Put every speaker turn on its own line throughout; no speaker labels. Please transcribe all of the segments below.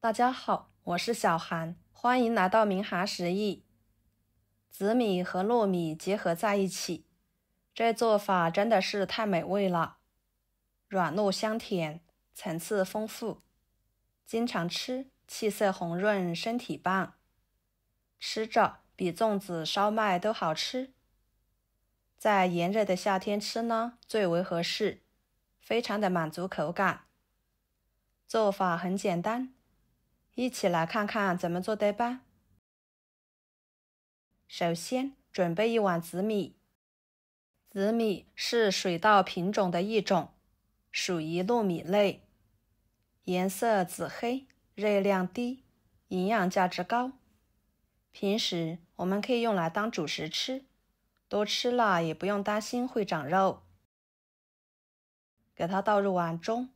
大家好，我是小韩，欢迎来到明涵食艺。紫米和糯米结合在一起，这做法真的是太美味了，软糯香甜，层次丰富，经常吃，气色红润，身体棒，吃着比粽子、烧麦都好吃。在炎热的夏天吃呢，最为合适，非常的满足口感。做法很简单，一起来看看怎么做的吧。首先准备一碗紫米，紫米是水稻品种的一种，属于糯米类，颜色紫黑，热量低，营养价值高。平时我们可以用来当主食吃，多吃了也不用担心会长肉。给它倒入碗中，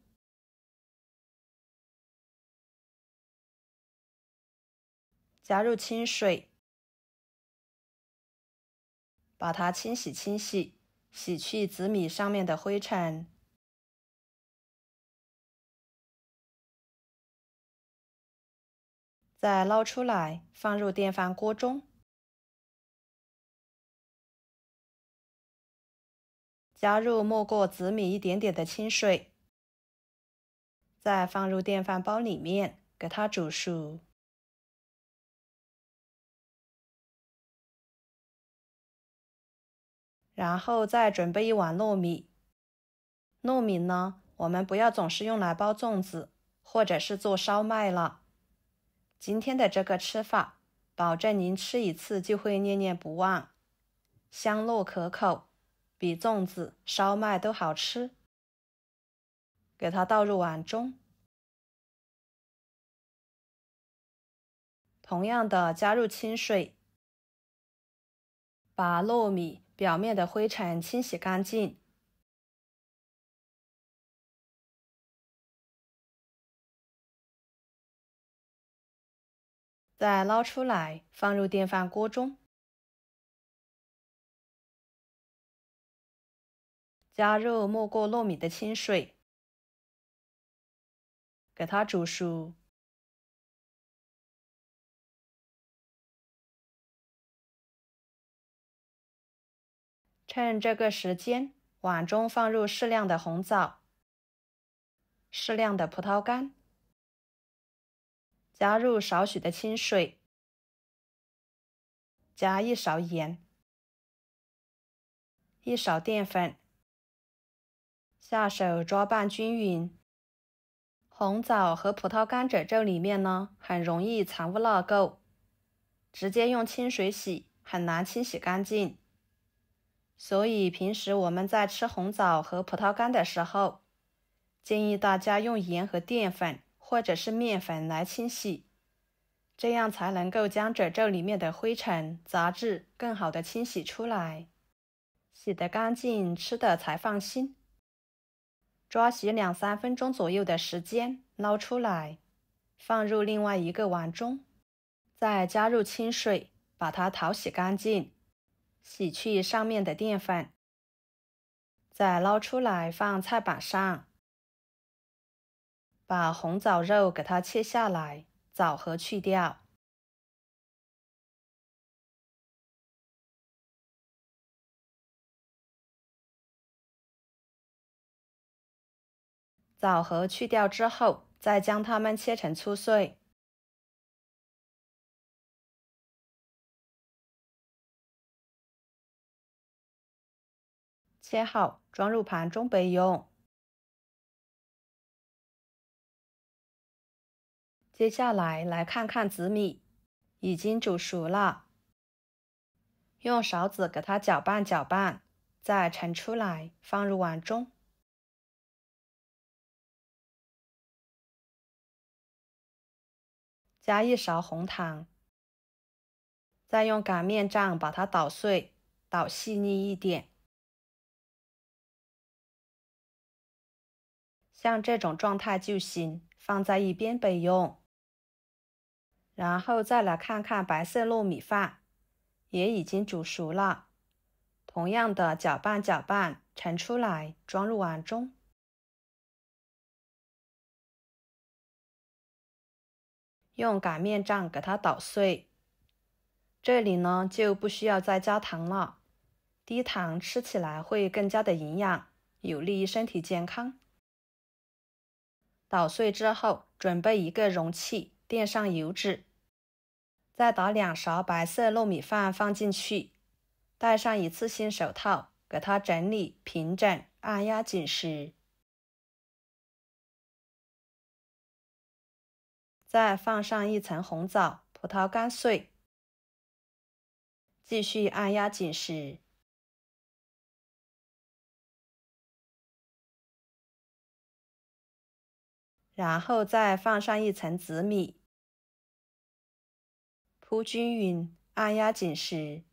加入清水，把它清洗，洗去紫米上面的灰尘。再捞出来，放入电饭锅中，加入没过紫米一点点的清水，再放入电饭煲里面，给它煮熟。然后再准备一碗糯米。糯米呢，我们不要总是用来包粽子，或者是做烧麦了。今天的这个吃法，保证您吃一次就会念念不忘，香糯可口，比粽子、烧麦都好吃。给它倒入碗中，同样的加入清水，把糯米表面的灰尘清洗干净。再捞出来，放入电饭锅中，加入没过糯米的清水，给它煮熟。趁这个时间，碗中放入适量的红枣，适量的葡萄干，加入少许的清水，加1勺盐，1勺淀粉，下手抓拌均匀。红枣和葡萄干褶皱里面呢，很容易藏污纳垢，直接用清水洗很难清洗干净。所以平时我们在吃红枣和葡萄干的时候，建议大家用盐和淀粉或者是面粉来清洗，这样才能够将褶皱里面的灰尘、杂质更好的清洗出来。洗得干净，吃的才放心。抓洗2-3分钟左右的时间，捞出来，放入另外一个碗中，再加入清水，把它淘洗干净，洗去上面的淀粉，再捞出来放菜板上，把红枣肉给它切下来，枣核去掉。枣核去掉之后，再将它们切成粗碎。切好，装入盘中备用。接下来看看紫米，已经煮熟了，用勺子给它搅拌，再盛出来，放入碗中。加1勺红糖，再用擀面杖把它捣碎，捣细腻一点。像这种状态就行，放在一边备用。然后再来看看白色糯米饭，也已经煮熟了。同样的搅拌，盛出来，装入碗中。用擀面杖给它捣碎。这里呢就不需要再加糖了，低糖吃起来会更加的营养，有利于身体健康。捣碎之后，准备一个容器，垫上油脂，再打2勺白色糯米饭放进去，戴上一次性手套，给它整理平整，按压紧实。再放上1层红枣、葡萄干碎，继续按压紧实。然后再放上1层紫米，铺均匀，按压紧实。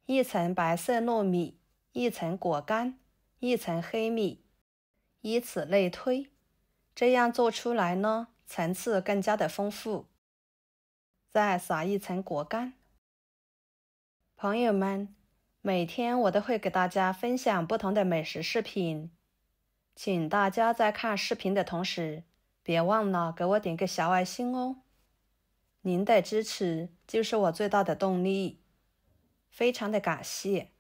1层白色糯米，1层果干，1层黑米，以此类推。这样做出来呢，层次更加的丰富。再撒1层果干。朋友们，每天我都会给大家分享不同的美食视频，请大家在看视频的同时，别忘了给我点个小爱心哦。您的支持就是我最大的动力，非常的感谢。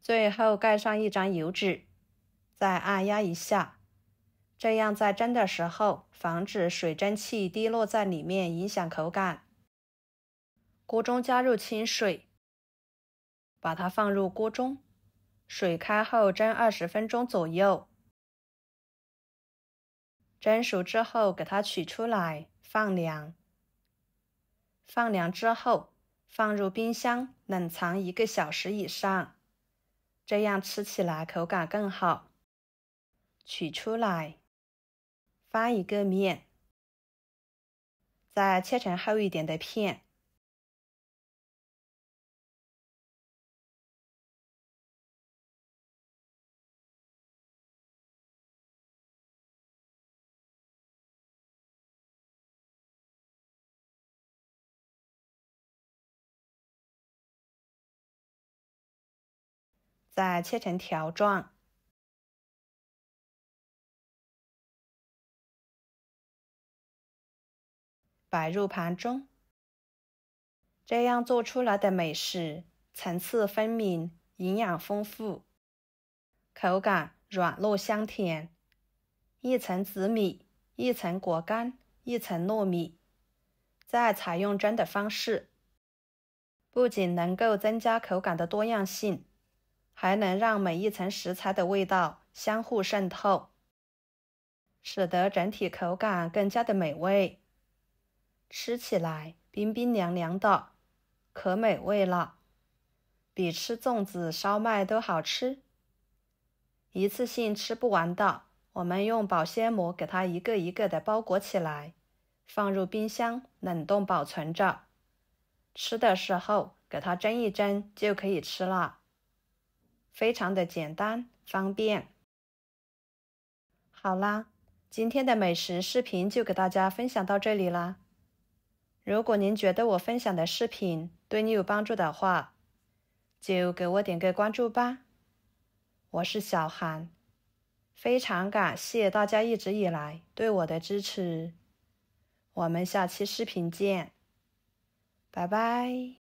最后盖上1张油纸，再按压一下，这样在蒸的时候防止水蒸气滴落在里面影响口感。锅中加入清水，把它放入锅中，水开后蒸20分钟左右。蒸熟之后给它取出来放凉，放凉之后放入冰箱冷藏1个小时以上，这样吃起来口感更好。取出来，翻一个面，再切成厚一点的片，再切成条状，摆入盘中。这样做出来的美食层次分明，营养丰富，口感软糯香甜。1层紫米，1层果干，1层糯米，再采用蒸的方式，不仅能够增加口感的多样性，还能让每一层食材的味道相互渗透，使得整体口感更加的美味。吃起来冰冰凉凉的，可美味了，比吃粽子、烧麦都好吃。一次性吃不完的，我们用保鲜膜给它一个一个的包裹起来，放入冰箱冷冻保存着。吃的时候给它蒸一蒸就可以吃了，非常的简单方便。好啦，今天的美食视频就给大家分享到这里啦。如果您觉得我分享的视频对你有帮助的话，就给我点个关注吧。我是小韩，非常感谢大家一直以来对我的支持。我们下期视频见，拜拜。